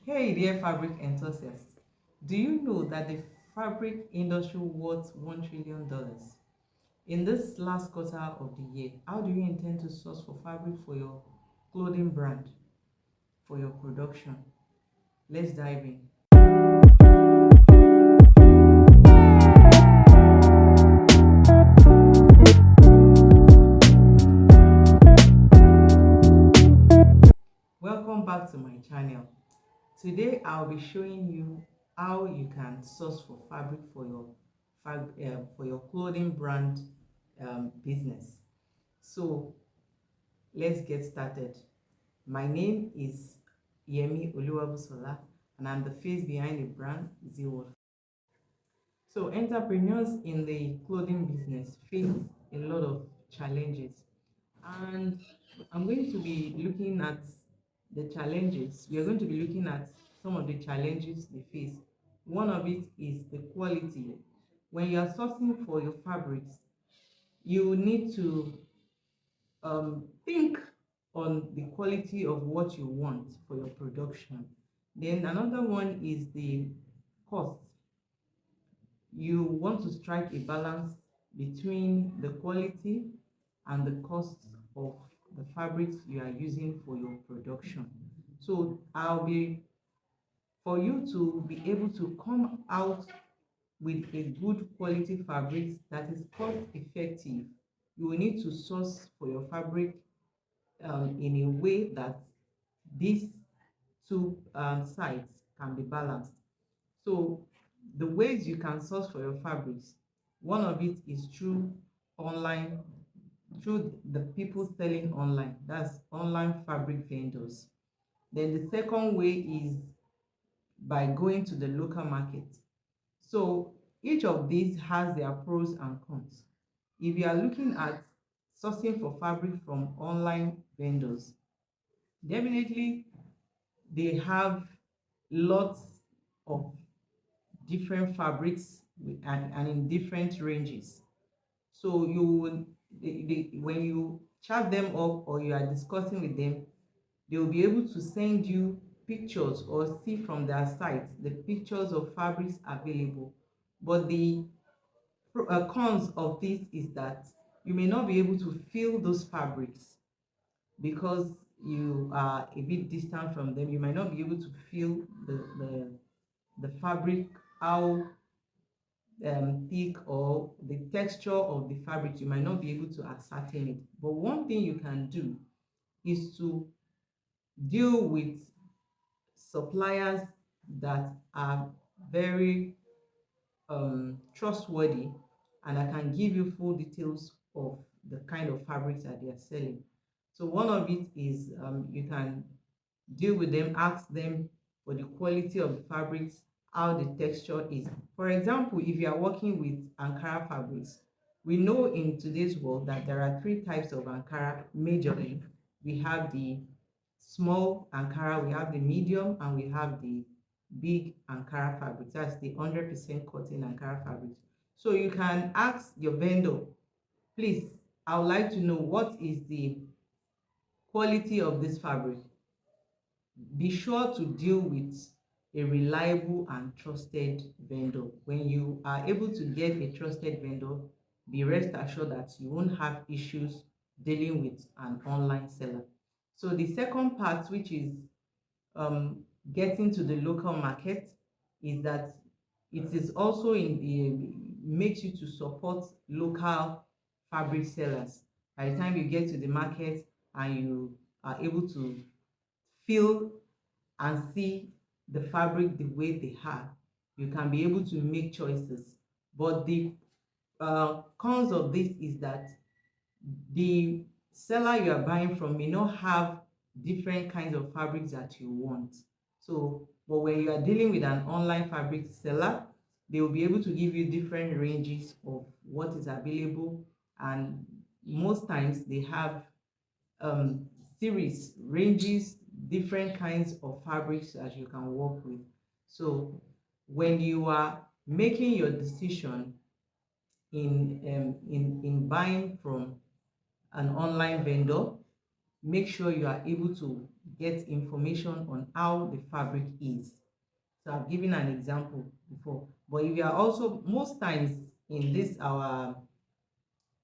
Hey, dear fabric enthusiasts. Do you know that the fabric industry worth $1 trillion? In this last quarter of the year, how do you intend to source for fabric for your clothing brand, for your production? Let's dive in. Welcome back to my channel. Today I'll be showing you how you can source for fabric for your clothing brand business. So let's get started. My name is Yemi Oluwabusola, and I'm the face behind the brand Zero. So entrepreneurs in the clothing business face a lot of challenges, and I'm going to be looking at the challenges. We are going to be looking at some of the challenges they face. One of it is the quality. When you are sourcing for your fabrics, you need to think on the quality of what you want for your production. Then another one is the cost. You want to strike a balance between the quality and the cost of the fabrics you are using for your production. So I'll be for you to be able to come out with a good quality fabric that is cost effective. You will need to source for your fabric in a way that these two sides can be balanced. So the ways you can source for your fabrics, one of it is through online, through the people selling online. That's online fabric vendors. Then the second way is by going to the local market. So each of these has their pros and cons. If you are looking at sourcing for fabric from online vendors, definitely they have lots of different fabrics and in different ranges. So you will, when you chat them up or you are discussing with them, they will be able to send you pictures or see from their site the pictures of fabrics available. But the cons of this is that you may not be able to feel those fabrics because you are a bit distant from them. You might not be able to feel the fabric, how thick or the texture of the fabric. You might not be able to ascertain it. But one thing you can do is to deal with suppliers that are very trustworthy, and I can give you full details of the kind of fabrics that they are selling. So one of it is you can deal with them, ask them for the quality of the fabrics, how the texture is. For example, if you are working with Ankara fabrics, we know in today's world that there are three types of Ankara majorly. We have the small Ankara, we have the medium, and we have the big Ankara fabric. That's the 100% cotton Ankara fabric. So you can ask your vendor, please, I would like to know what is the quality of this fabric. Be sure to deal with a reliable and trusted vendor. When you are able to get a trusted vendor, be rest assured that you won't have issues dealing with an online seller. So the second part, which is um, getting to the local market, is that it is also in the makes you to support local fabric sellers. By the time you get to the market and you are able to feel and see the fabric the way they are, you can be able to make choices. But the cons of this is that the seller you are buying from may not have different kinds of fabrics that you want. So, but when you are dealing with an online fabric seller, they will be able to give you different ranges of what is available, and most times they have series, ranges, different kinds of fabrics that you can work with. So when you are making your decision in buying from an online vendor, make sure you are able to get information on how the fabric is. So I've given an example before, but if you are also, most times in this our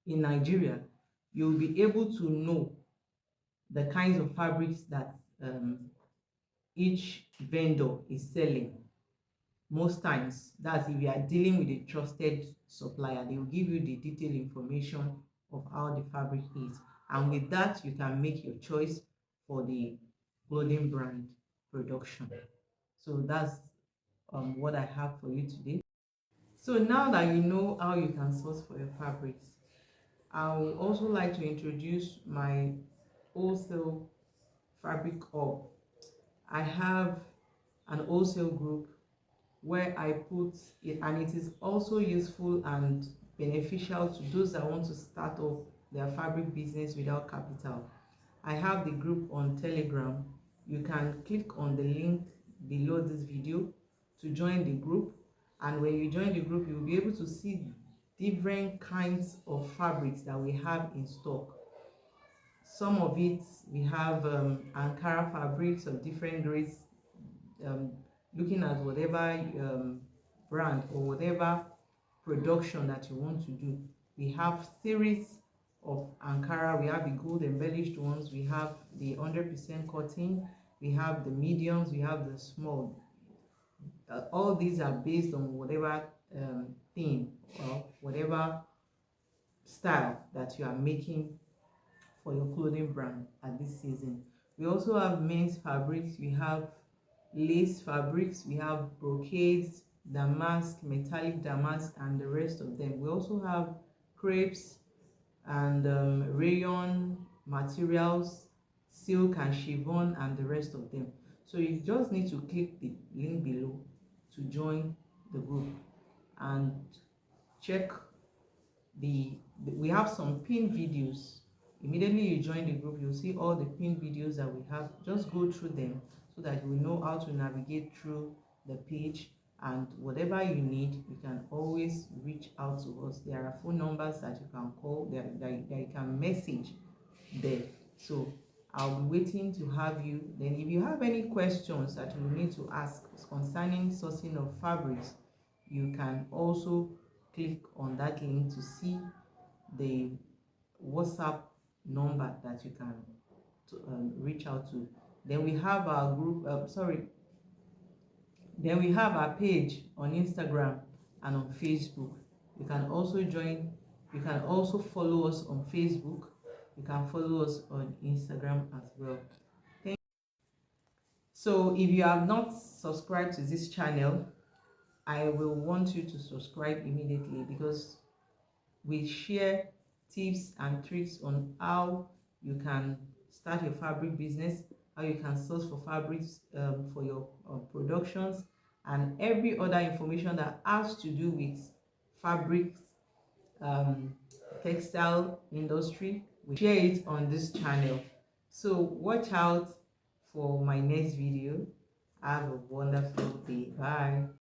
in Nigeria, you'll be able to know the kinds of fabrics that each vendor is selling. Most times, that's if you are dealing with a trusted supplier, they will give you the detailed information of how the fabric is, and with that you can make your choice for the clothing brand production. So that's what I have for you today. So now that you know how you can source for your fabrics, I would also like to introduce my wholesale fabric hub. I have an wholesale group where I put it, and it is also useful and beneficial to those that want to start up their fabric business without capital. I have the group on Telegram. You can click on the link below this video to join the group, and when you join the group, you'll be able to see different kinds of fabrics that we have in stock. Some of it, we have Ankara fabrics of different grades, um, looking at whatever brand or whatever production that you want to do. We have series of Ankara. We have the gold embellished ones, we have the 100% cotton, we have the mediums, we have the small. All these are based on whatever theme or whatever style that you are making for your clothing brand at this season. We also have men's fabrics, we have lace fabrics, we have brocades, damask, metallic damask, and the rest of them. We also have crepes and rayon materials, silk and chiffon, and the rest of them. So you just need to click the link below to join the group and check we have some pinned videos. Immediately you join the group, you'll see all the pinned videos that we have. Just go through them so that you will know how to navigate through the page, and whatever you need, you can always reach out to us. There are phone numbers that you can call, that you can message there. So I'll be waiting to have you. Then if you have any questions that you need to ask concerning sourcing of fabrics, you can also click on that link to see the WhatsApp number that you can reach out to. Then we have our group, then we have our page on Instagram and on Facebook. You can also join, you can also follow us on Facebook. You can follow us on Instagram as well. So if you have not subscribed to this channel, I will want you to subscribe immediately, because we share tips and tricks on how you can start your fabric business, how you can source for fabrics for your productions, and every other information that has to do with fabrics, um, textile industry. We share it on this channel. So watch out for my next video. Have a wonderful day. Bye.